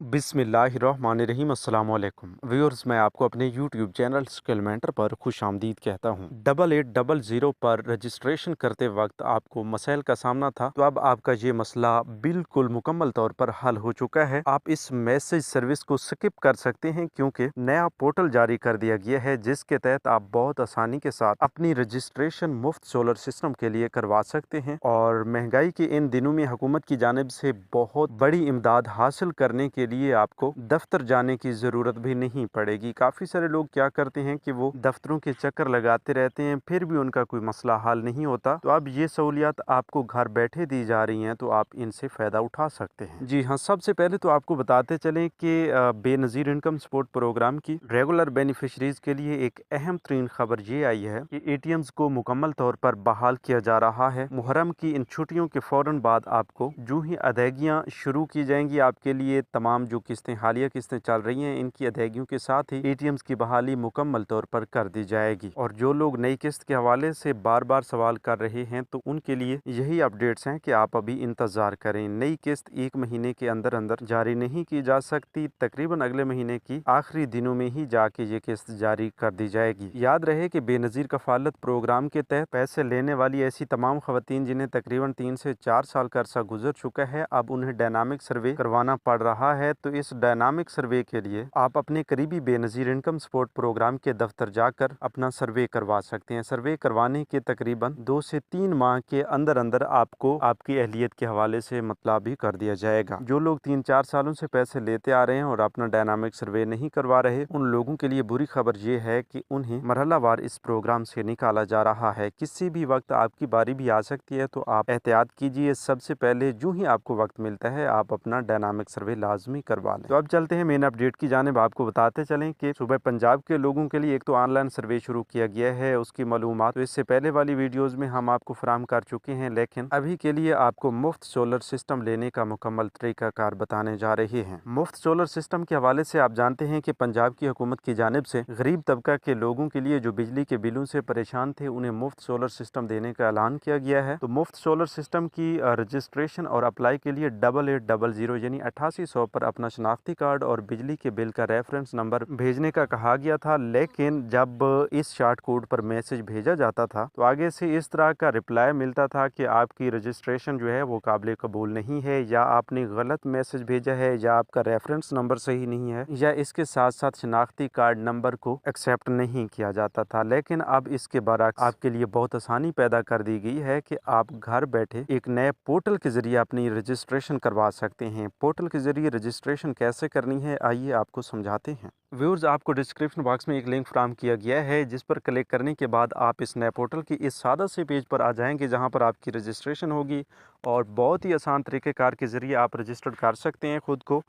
बिस्मिल्लाहिर्रहमानिर्रहीम अस्सलाम वालेकुम व्यूअर्स, मैं आपको अपने यूट्यूब चैनल स्किल मेंटर पर खुशामदीद कहता हूँ। 8800 पर रजिस्ट्रेशन करते वक्त आपको मसाइल का सामना था, तो अब आपका ये मसला बिल्कुल मुकम्मल तौर पर हल हो चुका है। आप इस मैसेज सर्विस को स्किप कर सकते हैं क्योंकि नया पोर्टल जारी कर दिया गया है, जिसके तहत आप बहुत आसानी के साथ अपनी रजिस्ट्रेशन मुफ्त सोलर सिस्टम के लिए करवा सकते हैं। और महंगाई के इन दिनों में हुकूमत की जानिब से बहुत बड़ी इमदाद हासिल करने के लिए आपको दफ्तर जाने की ज़रूरत भी नहीं पड़ेगी। काफ़ी सारे लोग क्या करते हैं कि वो दफ्तरों के चक्कर लगाते रहते हैं, फिर भी उनका कोई मसला हल नहीं होता। तो अब ये सहूलियत आपको घर बैठे दी जा रही हैं, तो आप इनसे फ़ायदा उठा सकते हैं। जी हाँ, सबसे पहले तो आपको बताते चलें कि बेनज़ीर इनकम सपोर्ट प्रोग्राम की रेगुलर बेनिफिशरीज़ के लिए एक अहम तरीन खबर ये आई है कि एटीएम्स को मुकम्मल तौर पर बहाल किया जा रहा है। मुहर्रम की इन छुट्टियों के फ़ौरन बाद आपको जो ही अदायगियाँ शुरू की जाएंगी, आपके लिए तमाम जो किस्तें हालिया किस्तें चल रही हैं, इनकी अदायगियों के साथ ही एटीएम्स की बहाली मुकम्मल तौर पर कर दी जाएगी। और जो लोग नई किस्त के हवाले से बार बार सवाल कर रहे हैं, तो उनके लिए यही अपडेट्स हैं कि आप अभी इंतज़ार करें। नई किस्त 1 महीने के अंदर अंदर जारी नहीं की जा सकती, तकरीबन अगले महीने की आखिरी दिनों में ही जाके ये किस्त जारी कर दी जाएगी। याद रहे कि बेनज़ीर कफ़ालत प्रोग्राम के तहत पैसे लेने वाली ऐसी तमाम ख़वातीन जिन्हें तकरीबन 3 से 4 साल का अरसा गुजर चुका है, अब उन्हें डायनामिक सर्वे करवाना पड़ रहा है। तो इस डायनामिक सर्वे के लिए आप अपने करीबी बेनज़ीर इनकम सपोर्ट प्रोग्राम के दफ्तर जाकर अपना सर्वे करवा सकते हैं। सर्वे करवाने के तकरीबन 2 से 3 माह के अंदर अंदर आपको आपकी अहलियत के हवाले से मतलब भी कर दिया जाएगा। जो लोग 3-4 सालों से पैसे लेते आ रहे हैं और अपना डायनामिक सर्वे नहीं करवा रहे, उन लोगों के लिए बुरी खबर ये है कि उन्हें मरहलावार इस प्रोग्राम से निकाला जा रहा है। किसी भी वक्त आपकी बारी भी आ सकती है, तो आप एहतियात कीजिए। सबसे पहले जो ही आपको वक्त मिलता है, आप अपना डायनामिक सर्वे लाजमी करवा लें। तो अब चलते हैं मेन अपडेट की जानिब। आपको बताते चलें कि सुबह पंजाब के लोगों के लिए एक तो ऑनलाइन सर्वे शुरू किया गया है, उसकी मालूमात तो इससे पहले वाली वीडियोस में हम आपको फराहम कर चुके हैं, लेकिन अभी के लिए आपको मुफ्त सोलर सिस्टम लेने का मुकम्मल तरीकाकार बताने जा रहे हैं। मुफ्त सोलर सिस्टम के हवाले से आप जानते हैं कि पंजाब की हुकूमत की जानिब से गरीब तबका के लोगों के लिए जो बिजली के बिलों से परेशान थे, उन्हें मुफ्त सोलर सिस्टम देने का ऐलान किया गया है। तो मुफ्त सोलर सिस्टम की रजिस्ट्रेशन और अप्लाई के लिए 8800 यानी 8800 पर अपना शनाख्ती कार्ड और बिजली के बिल का रेफरेंस नंबर भेजने का कहा गया था। लेकिन जब इस शॉर्ट कोड पर मैसेज भेजा जाता था, तो आगे से इस तरह का रिप्लाई मिलता था कि आपकी रजिस्ट्रेशन जो है वो काबिल कबूल नहीं है, या आपने गलत मैसेज भेजा है, या आपका रेफरेंस नंबर सही नहीं है, या इसके साथ साथ शनाख्ती कार्ड नंबर को एक्सेप्ट नहीं किया जाता था। लेकिन अब इसके बरक्स आपके लिए बहुत आसानी पैदा कर दी गई है कि आप घर बैठे एक नए पोर्टल के जरिए अपनी रजिस्ट्रेशन करवा सकते हैं। पोर्टल के जरिए रजिस्ट्रेशन कैसे करनी है, आइए आपको समझाते हैं। व्यूअर्स, आपको डिस्क्रिप्शन बॉक्स में एक लिंक फराहम किया गया है, जिस पर क्लिक करने के बाद आप इस नए पोर्टल की इस सादा से पेज पर आ जाएंगे, जहां पर आपकी रजिस्ट्रेशन होगी और बहुत ही आसान तरीक़ेकार के ज़रिए आप रजिस्टर्ड कर सकते हैं ख़ुद को।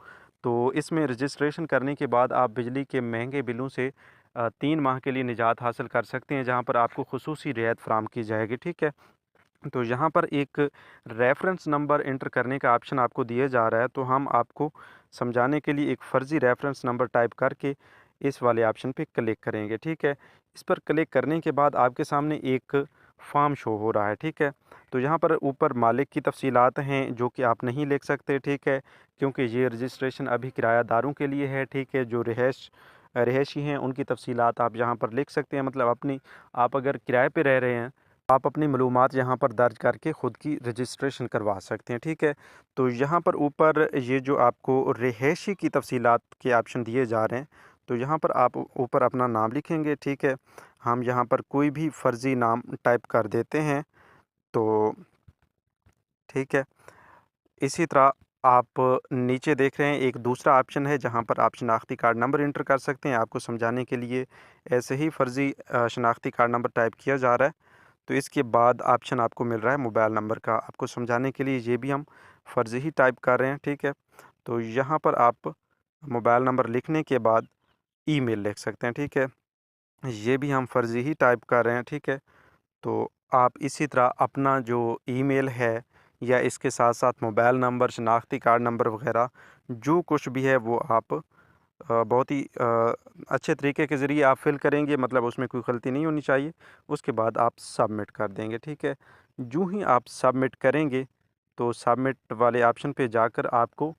तो इसमें रजिस्ट्रेशन करने के बाद आप बिजली के महंगे बिलों से 3 माह के लिए निजात हासिल कर सकते हैं, जहाँ पर आपको खुसूसी रियायत फराहम की जाएगी। ठीक है, तो यहाँ पर एक रेफ़रेंस नंबर एंटर करने का ऑप्शन आपको दिया जा रहा है, तो हम आपको समझाने के लिए एक फ़र्ज़ी रेफ़रेंस नंबर टाइप करके इस वाले ऑप्शन पे क्लिक करेंगे। ठीक है, इस पर क्लिक करने के बाद आपके सामने एक फ़ॉर्म शो हो रहा है। ठीक है, तो यहाँ पर ऊपर मालिक की तफ़सीलात हैं, जो कि आप नहीं लिख सकते। ठीक है, क्योंकि ये रजिस्ट्रेशन अभी किरायादारों के लिए है। ठीक है, जो रिहायशी हैं उनकी तफ़सीलात आप यहाँ पर लिख सकते हैं। मतलब आप अगर किराए पे रह रहे हैं, आप अपनी मालूमात यहाँ पर दर्ज करके ख़ुद की रजिस्ट्रेशन करवा सकते हैं। ठीक है, तो यहाँ पर ऊपर ये जो आपको रिहायशी की तफ़सीलात के ऑप्शन दिए जा रहे हैं, तो यहाँ पर आप ऊपर अपना नाम लिखेंगे। ठीक है, हम यहाँ पर कोई भी फ़र्ज़ी नाम टाइप कर देते हैं। तो ठीक है, इसी तरह आप नीचे देख रहे हैं एक दूसरा ऑप्शन है, जहाँ पर आप शनाख्ती कार्ड नंबर एंटर कर सकते हैं। आपको समझाने के लिए ऐसे ही फ़र्ज़ी शनाख्ती कार्ड नंबर टाइप किया जा रहा है। तो इसके बाद ऑप्शन आपको मिल रहा है मोबाइल नंबर का। आपको समझाने के लिए ये भी हम फ़र्ज़ी ही टाइप कर रहे हैं। ठीक है, तो यहाँ पर आप मोबाइल नंबर लिखने के बाद ईमेल लिख सकते हैं। ठीक है, ये भी हम फ़र्ज़ी ही टाइप कर रहे हैं। ठीक है, तो आप इसी तरह अपना जो ईमेल है, या इसके साथ साथ मोबाइल नंबर, शनाख्ती कार्ड नंबर वग़ैरह जो कुछ भी है, वो आप बहुत ही अच्छे तरीके के ज़रिए आप फ़िल करेंगे। मतलब उसमें कोई गलती नहीं होनी चाहिए। उसके बाद आप सबमिट कर देंगे। ठीक है, जो ही आप सबमिट करेंगे, तो सबमिट वाले ऑप्शन पे जाकर आपको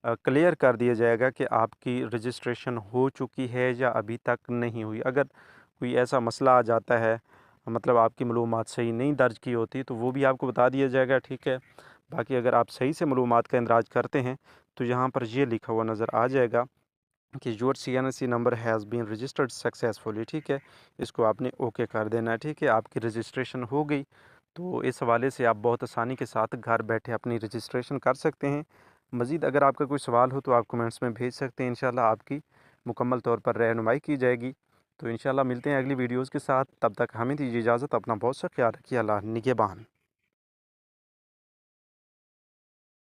क्लियर कर दिया जाएगा कि आपकी रजिस्ट्रेशन हो चुकी है या अभी तक नहीं हुई। अगर कोई ऐसा मसला आ जाता है, मतलब आपकी मालूमात सही नहीं दर्ज की होती, तो वो भी आपको बता दिया जाएगा, ठीक है। बाकी अगर आप सही से मालूमात का इंदराज करते हैं तो यहाँ पर ये लिखा हुआ नज़र आ जाएगा कि your CNSE number has been registered successfully, ठीक है। इसको आपने ओके कर देना है, ठीक है। आपकी रजिस्ट्रेशन हो गई, तो इस हवाले से आप बहुत आसानी के साथ घर बैठे अपनी रजिस्ट्रेशन कर सकते हैं। मज़ीद अगर आपका कोई सवाल हो तो आप कमेंट्स में भेज सकते हैं, इंशाल्लाह आपकी मुकम्मल तौर पर रहनुमाई की जाएगी। तो इंशाल्लाह मिलते हैं अगली वीडियोज़ के साथ, तब तक हमें दीजिए इजाज़त। अपना बहुत सा ख्याल रखिए। अल्लाह निगहबान।